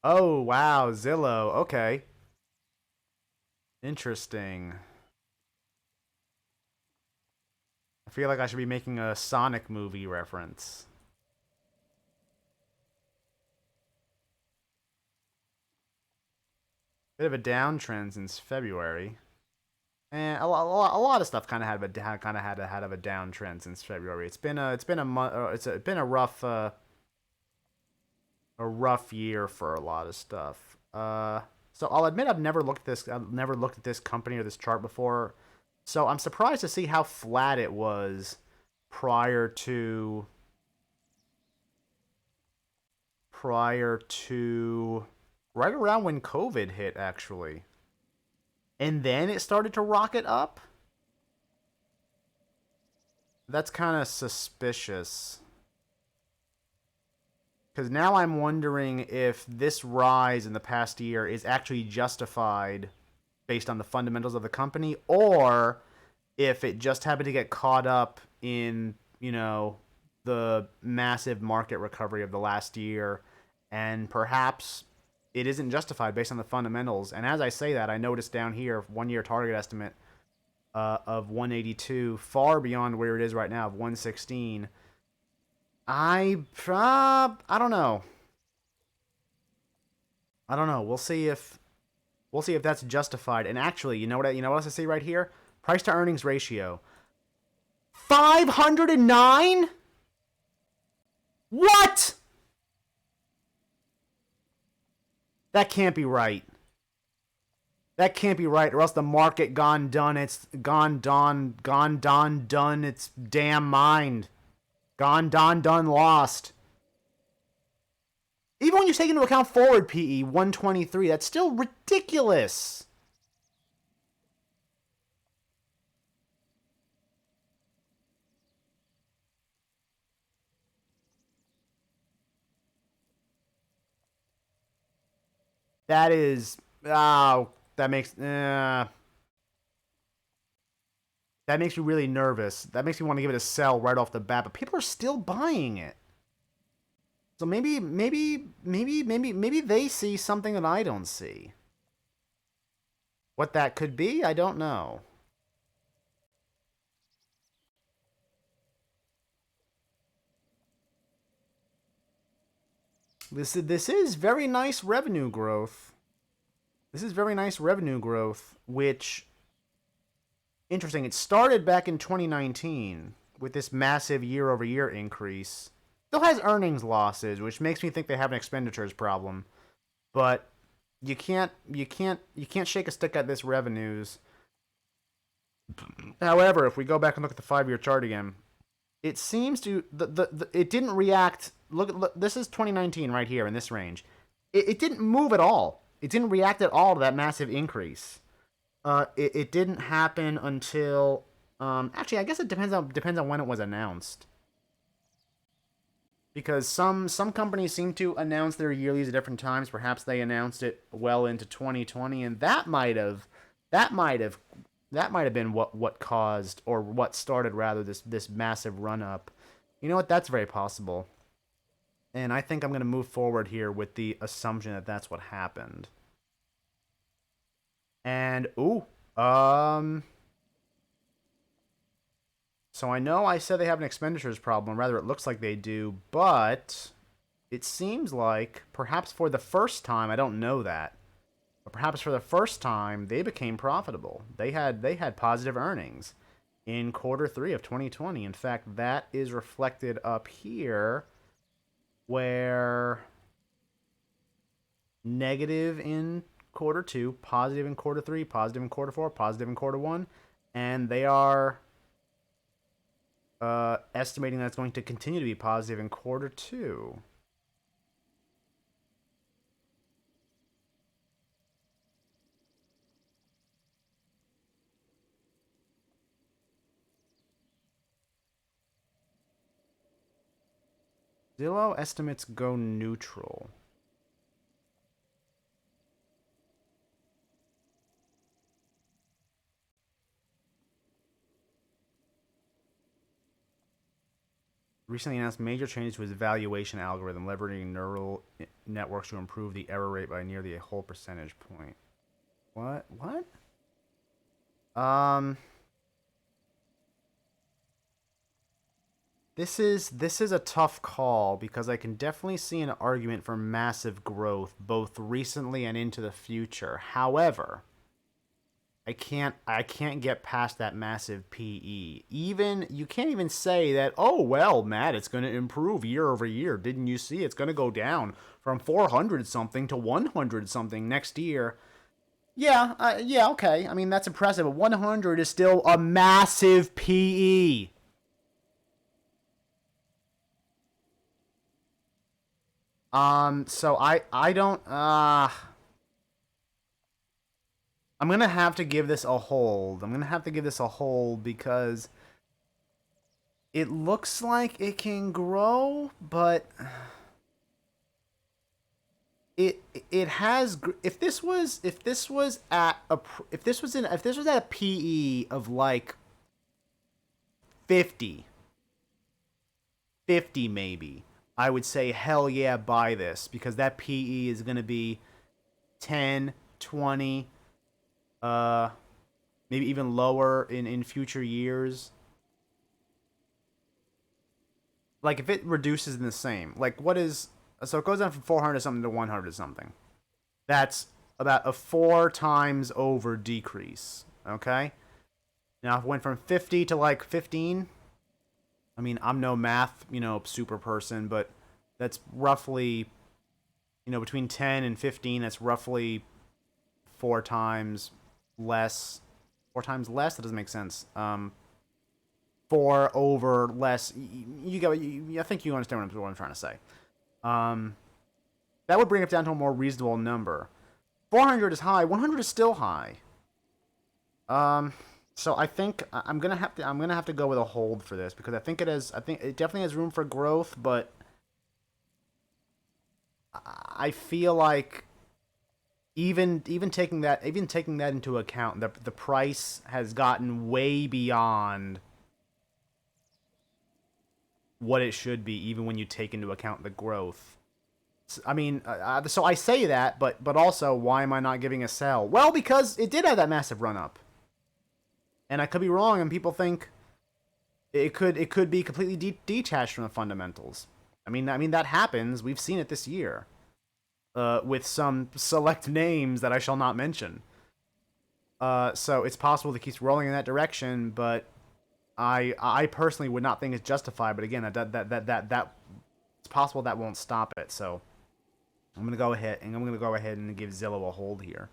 Oh, wow, Zillow. Okay. Interesting. I feel like I should be making a Sonic movie reference. Bit of a downtrend since February. And a lot of stuff kind of had a downtrend since February. It's been a month. It's been a rough year for a lot of stuff. So I'll admit I've never looked at this company or this chart before. So I'm surprised to see how flat it was prior to prior to right around when COVID hit, actually. And then it started to rocket up. That's kind of suspicious. Because now I'm wondering if this rise in the past year is actually justified based on the fundamentals of the company, or if it just happened to get caught up in, the massive market recovery of the last year, and perhaps it isn't justified based on the fundamentals. And as I say that, I noticed down here 1 year target estimate of 182, far beyond where it is right now of 116. I don't know. I don't know. We'll see if that's justified. And actually, you know what else I see right here? Price to earnings ratio. 509? What? That can't be right. That can't be right, or else the market gone done its damn mind. Done lost. Even when you take into account forward PE 123, that's still ridiculous. That is, oh, that makes me really nervous. That makes me want to give it a sell right off the bat, but people are still buying it. So maybe they see something that I don't see. What that could be, I don't know. This is very nice revenue growth. This is very nice revenue growth, which interesting. It started back in 2019 with this massive year-over-year increase. Still has earnings losses, which makes me think they have an expenditures problem. But you can't shake a stick at this revenues. However, if we go back and look at the 5 year chart again, it seems to it didn't react. Look, this is 2019 right here in this range. It didn't move at all. It didn't react at all to that massive increase. It didn't happen until actually I guess it depends on when it was announced, because some companies seem to announce their yearlies at different times. Perhaps they announced it well into 2020, and that might have that might have been what caused, or what started rather, this massive run up. You know what? That's very possible, and I think I'm going to move forward here with the assumption that that's what happened. And ooh, so I know I said they have an expenditures problem, rather it looks like they do, but it seems like perhaps for the first time, I don't know that, but perhaps for the first time they became profitable. They had positive earnings in quarter 3 of 2020. In fact, that is reflected up here, where negative in quarter 2, positive in quarter 3, positive in quarter 4, positive in quarter 1, and they are estimating that's going to continue to be positive in quarter 2. Zillow estimates go neutral. recently announced major changes to its valuation algorithm, leveraging neural networks to improve the error rate by nearly a whole percentage point. What? What? Um, this is a tough call because I can definitely see an argument for massive growth both recently and into the future. However, I can't get past that massive PE. Even you can't even say that, "Oh, well, Matt, it's going to improve year over year. Didn't you see it's going to go down from 400 something to 100 something next year?" Yeah, yeah, okay. I mean, that's impressive, but 100 is still a massive PE. So I don't I'm gonna have to give this a hold. I'm gonna have to give this a hold because it looks like it can grow, but it has. If this was at a if this was at a PE of like 50, 50 maybe, I would say hell yeah, buy this because that PE is gonna be 10, 20, uh, maybe even lower in future years. Like if it reduces in the same, like what is so it goes down from 400 something to 100 something. That's about a 4 times over decrease. Okay. Now if it went from 50 to like 15, I mean I'm no math super person, but that's roughly between 10 and 15. That's roughly 4 times less. 4 times less. That doesn't make sense. Four over less. You get. I think you understand what I'm trying to say. Um, that would bring it down to a more reasonable number. 400 is high. 100 is still high. Um, so I think I'm gonna have to go with a hold for this because I think it definitely has room for growth, but I feel like even taking that into account, the price has gotten way beyond what it should be, even when you take into account the growth. I mean, so I say that, but also, why am I not giving a sell? Well, because it did have that massive run up, and I could be wrong, and people think it could be completely detached from the fundamentals. I mean that happens. We've seen it this year, with some select names that I shall not mention. So it's possible that it keeps rolling in that direction, but I personally would not think it's justified. But again, that it's possible that won't stop it. So I'm gonna go ahead and give Zillow a hold here.